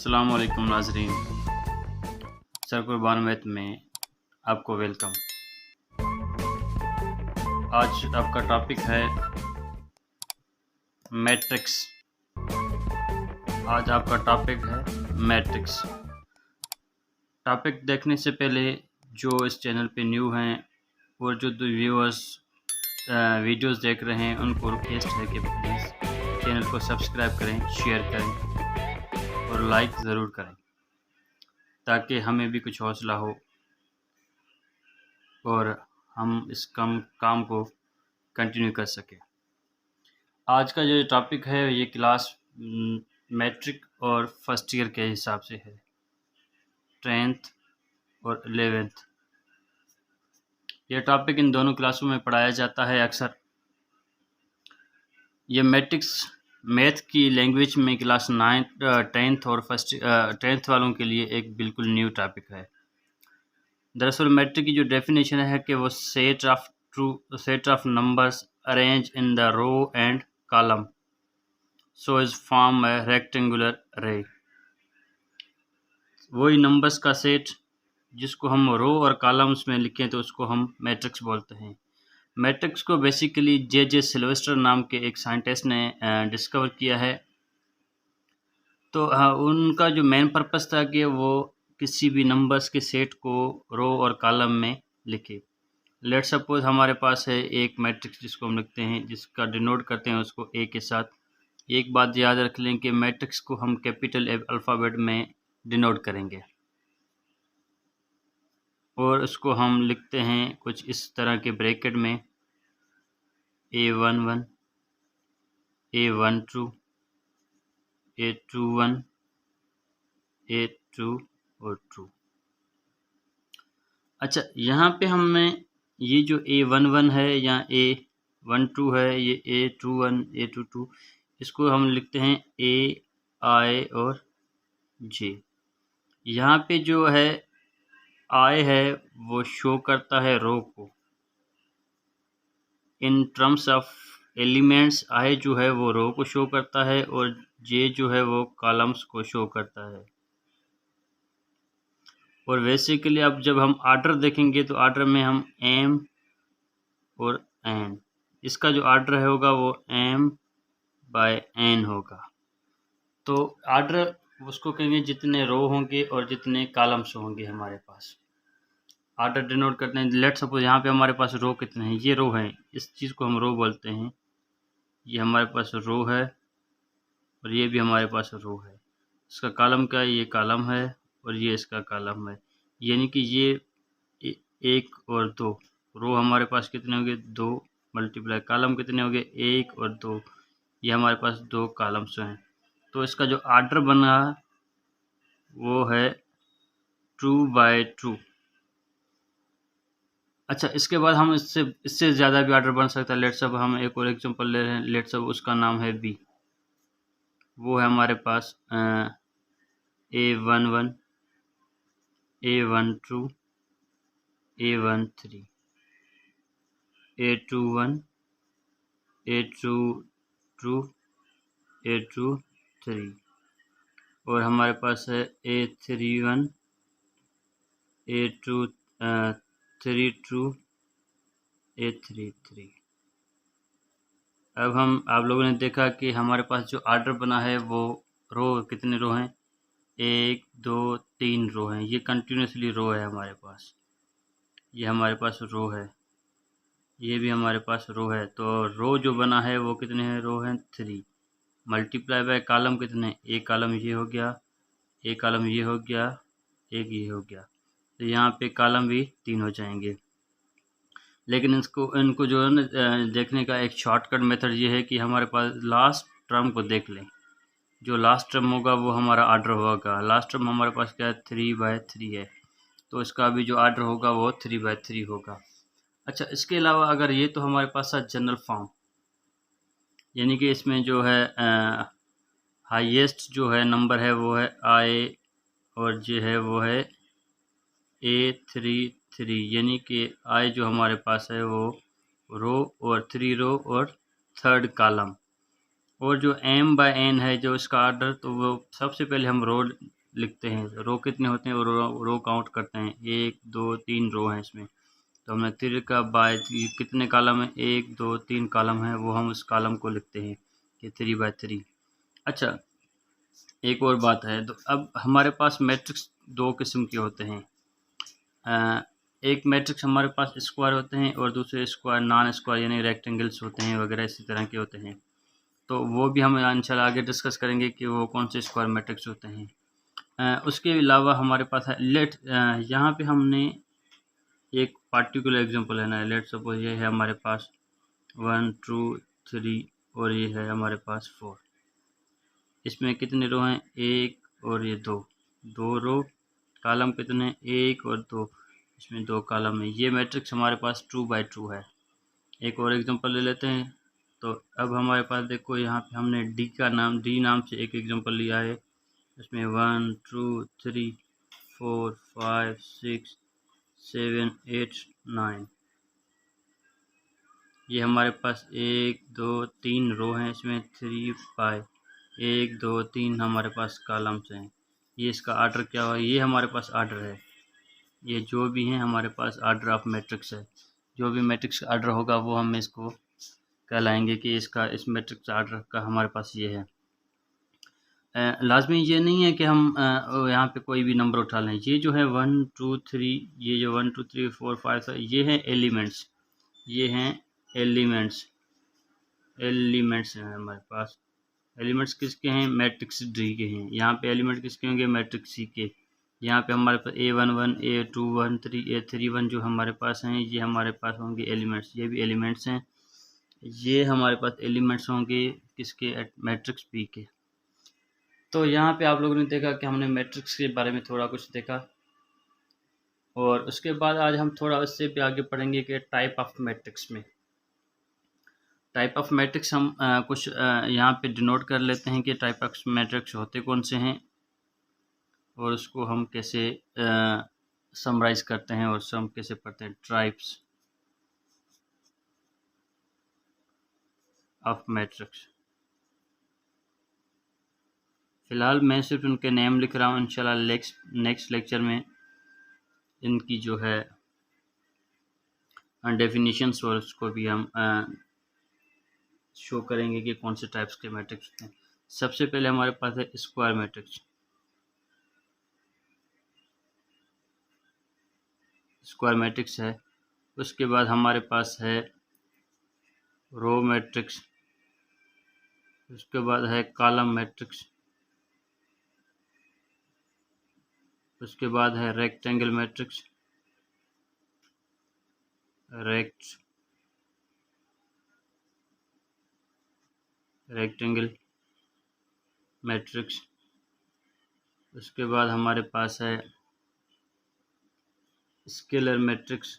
अस्सलाम वालेकुम नाज़रीन, सर कुर्बान मैथ में आपको वेलकम। आज आपका टॉपिक है मैट्रिक्स। आज आपका टॉपिक है मैट्रिक्स। टॉपिक देखने से पहले जो इस चैनल पे न्यू हैं और जो व्यूअर्स वीडियोस देख रहे हैं उनको रिक्वेस्ट है कि प्लीज़ चैनल को सब्सक्राइब करें, शेयर करें और लाइक ज़रूर करें ताकि हमें भी कुछ हौसला हो और हम इस काम को कंटिन्यू कर सकें। आज का जो टॉपिक है ये क्लास मैट्रिक और फर्स्ट ईयर के हिसाब से है, 10th और 11th। ये टॉपिक इन दोनों क्लासों में पढ़ाया जाता है अक्सर। ये मैट्रिक्स मैथ की लैंग्वेज में क्लास 10th और 10th वालों के लिए एक बिल्कुल न्यू टॉपिक है। दरअसल मैट्रिक की जो डेफिनेशन है कि वो set of numbers arrange in the row and column so is form a rectangular array. वही नंबर्स का सेट जिसको हम रो और कॉलम्स में लिखें तो उसको हम मैट्रिक्स बोलते हैं। मैट्रिक्स को बेसिकली जे सिल्वेस्टर नाम के एक साइंटिस्ट ने डिस्कवर किया है। तो उनका जो मेन पर्पस था कि वो किसी भी नंबर्स के सेट को रो और कॉलम में लिखे। लेट सपोज हमारे पास है एक मैट्रिक्स जिसको हम लिखते हैं, जिसका डिनोट करते हैं उसको ए के साथ। एक बात याद रख लें कि मैट्रिक्स को हम कैपिटल अल्फ़ाबेट में डिनोट करेंगे और उसको हम लिखते हैं कुछ इस तरह के ब्रैकेट में A11, A12, A21, A2 और 2। अच्छा, यहाँ पे हमें ये जो A11 है या A12 है, ये A21, A22, इसको हम लिखते हैं A, I और J। यहाँ पे जो है I है वो शो करता है रो को। In terms of elements I जो है वो रो को शो करता है और J जो है वो कॉलम्स को शो करता है। और बेसिकली अब जब हम आर्डर देखेंगे तो आर्डर में हम M और N, इसका जो आर्डर होगा वो M/N होगा। तो आर्डर उसको कहेंगे जितने रो होंगे और जितने कॉलम्स होंगे हमारे पास। आर्डर डिनोट करते हैं। लेट सपोज यहाँ पे हमारे पास रो कितने हैं, ये रो हैं, इस चीज़ को हम रो बोलते हैं। ये हमारे पास रो है और ये भी हमारे पास रो है। इसका कॉलम का ये कॉलम है और ये इसका कॉलम है, यानी कि ये 1 और 2 रो हमारे पास कितने होंगे, 2 मल्टीप्लाई कॉलम कितने होंगे, 1 और 2। ये हमारे पास 2 कॉलम्स हैं। तो इसका जो आर्डर बना वो है 2/2। अच्छा, इसके बाद हम इससे ज़्यादा भी आर्डर बन सकता है। लेट सब हम एक और एग्जांपल ले रहे हैं। लेट सब उसका नाम है बी। वो है हमारे पास A11, A12, A13, A21, A22, A23 और हमारे पास है A31, A32, A33। अब आप लोगों ने देखा कि हमारे पास जो आर्डर बना है वो रो कितने रो हैं, 1, 2, 3 रो हैं। ये कंटिन्यूसली रो है हमारे पास। ये हमारे पास रो है, ये भी हमारे पास रो है। तो रो जो बना है वो कितने हैं, रो हैं 3 मल्टीप्लाई बाय कॉलम कितने, एक कॉलम ये हो गया, एक कॉलम ये हो गया, एक ये हो गया। तो यहाँ पे कॉलम भी 3 हो जाएंगे। लेकिन इनको जो है ना देखने का एक शॉर्टकट मेथड ये है कि हमारे पास लास्ट टर्म को देख लें। जो लास्ट टर्म होगा वो हमारा आर्डर होगा। लास्ट टर्म हमारे पास क्या है, 3/3 है, तो इसका भी जो आर्डर होगा वो 3/3 होगा। अच्छा, इसके अलावा अगर ये तो हमारे पास है जनरल फॉर्म, यानी कि इसमें जो है हाईएस्ट जो है नंबर है वो है I और जो है वो है A33, यानी कि I जो हमारे पास है वो रो और 3 रो और 3rd कॉलम। और जो m बाय n है जो इसका आर्डर, तो वो सबसे पहले हम रो लिखते हैं। रो कितने होते हैं और रो काउंट करते हैं। 1 2 3 रो हैं इसमें, तो हमने 3 का बाय कितने कॉलम है, 1 2 3 कॉलम है, वो हम उस कॉलम को लिखते हैं कि 3 बाय 3। अच्छा, एक और बात है, तो अब हमारे पास मैट्रिक्स दो किस्म के होते हैं। एक मैट्रिक्स हमारे पास स्क्वायर होते हैं और दूसरे स्क्वायर नॉन स्क्वायर यानी रेक्टेंगल्स होते हैं वगैरह इसी तरह के होते हैं। तो वो भी हम इंशाल्लाह आगे डिस्कस करेंगे कि वो कौन से स्क्वायर मैट्रिक्स होते हैं। उसके अलावा हमारे पास है यहाँ पे हमने एक पार्टिकुलर एग्जांपल है ना। लेट सपोज ये है हमारे पास 1 2 3 और ये है हमारे पास 4। इसमें कितने रो हैं, 1 और ये 2 रो। कॉलम कितने, 1 और 2, इसमें 2 कॉलम है। ये मैट्रिक्स हमारे पास 2 बाई 2 है। एक और एग्जांपल ले लेते हैं। तो अब हमारे पास देखो यहाँ पे हमने डी नाम से एक एग्जांपल लिया है। इसमें 1 2 3 4 5 6 7 8 9, ये हमारे पास 1 2 3 रो हैं। इसमें 3 बाय 1 2 3 हमारे पास कॉलम्स हैं। ये इसका आर्डर क्या हुआ, ये हमारे पास आर्डर है। ये जो भी हैं हमारे पास आर्डर ऑफ मैट्रिक्स है। जो भी मैट्रिक्स आर्डर होगा वो हम इसको कहलाएंगे कि इसका इस मैट्रिक्स आर्डर का हमारे पास ये है। लाजमी ये नहीं है कि हम यहाँ पे कोई भी नंबर उठा लें। ये जो है 1 2 3, ये जो 1 2 3 4 5 है, ये हैं एलिमेंट्स। ये हैं एलिमेंट्स हैं हमारे पास। एलिमेंट्स किसके हैं, मैट्रिक्स डी के हैं। यहाँ पे एलिमेंट किसके होंगे, मैट्रिक्स सी के। यहाँ पे हमारे पास A11 A21 A31 जो हमारे पास हैं, ये हमारे पास होंगे एलिमेंट्स। ये भी एलिमेंट्स हैं। ये हमारे पास एलिमेंट्स होंगे किसके, मैट्रिक्स बी के। तो यहाँ पे आप लोगों ने देखा कि हमने मैट्रिक्स के बारे में थोड़ा कुछ देखा, और उसके बाद आज हम थोड़ा उससे भी आगे पढ़ेंगे कि टाइप ऑफ मैट्रिक्स में। टाइप ऑफ मैट्रिक्स हम कुछ यहाँ पे डिनोट कर लेते हैं कि टाइप ऑफ मैट्रिक्स होते कौन से हैं, और उसको हम कैसे समराइज करते हैं और सम कैसे पढ़ते हैं। Types of matrix. फ़िलहाल मैं सिर्फ उनके नेम लिख रहा हूँ। इंशाल्लाह नेक्स्ट लेक्चर में इनकी जो है डेफिनेशंस और उसको भी हम शो करेंगे कि कौन से टाइप्स के मैट्रिक्स होते हैं। सबसे पहले हमारे पास है स्क्वायर मैट्रिक्स। स्क्वायर मैट्रिक्स है। उसके बाद हमारे पास है रो मैट्रिक्स। उसके बाद है कॉलम मैट्रिक्स। उसके बाद है रेक्टेंगल मैट्रिक्स। Rectangle matrix. उसके बाद हमारे पास है स्केलर मैट्रिक्स।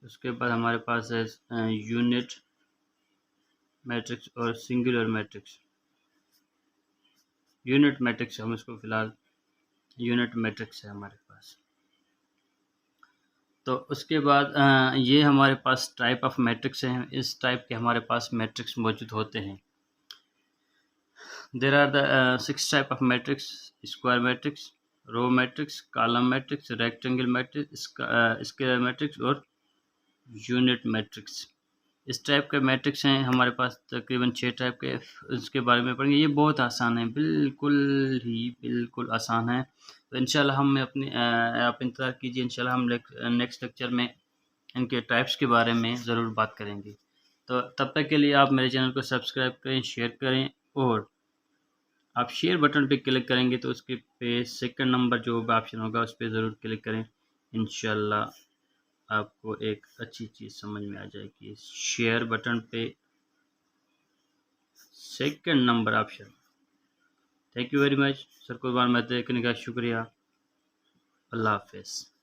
उसके बाद हमारे पास है यूनिट मैट्रिक्स और सिंगुलर मैट्रिक्स। यूनिट मैट्रिक्स हम इसको फिलहाल यूनिट मैट्रिक्स है हमारे पास। तो उसके बाद ये हमारे पास टाइप ऑफ मैट्रिक्स हैं। इस टाइप के हमारे पास मैट्रिक्स मौजूद होते हैं। There are the 6 type of matrix: square matrix, row matrix, column matrix, rectangle matrix, scalar matrix और यूनिट मैट्रिक्स। इस टाइप के मैट्रिक्स हैं हमारे पास तकरीबन 6 टाइप के। उसके बारे में पढ़ेंगे। ये बहुत आसान है, बिल्कुल आसान है। तो इंशाल्लाह हम अपनी आप इंतज़ार कीजिए। इंशाल्लाह हम नेक्स्ट लेक्चर में इनके टाइप्स के बारे में ज़रूर बात करेंगे। तो तब तक के लिए आप मेरे चैनल को सब्सक्राइब करें, शेयर करें, और आप शेयर बटन पे क्लिक करेंगे तो उसके पे सेकंड नंबर जो ऑप्शन होगा उस पर ज़रूर क्लिक करें। इंशाल्लाह आपको एक अच्छी चीज़ समझ में आ जाएगी। शेयर बटन पे second number option. Thank you very much. Sir को बार मैं देखने का शुक्रिया। अल्लाह हाफ़िज़।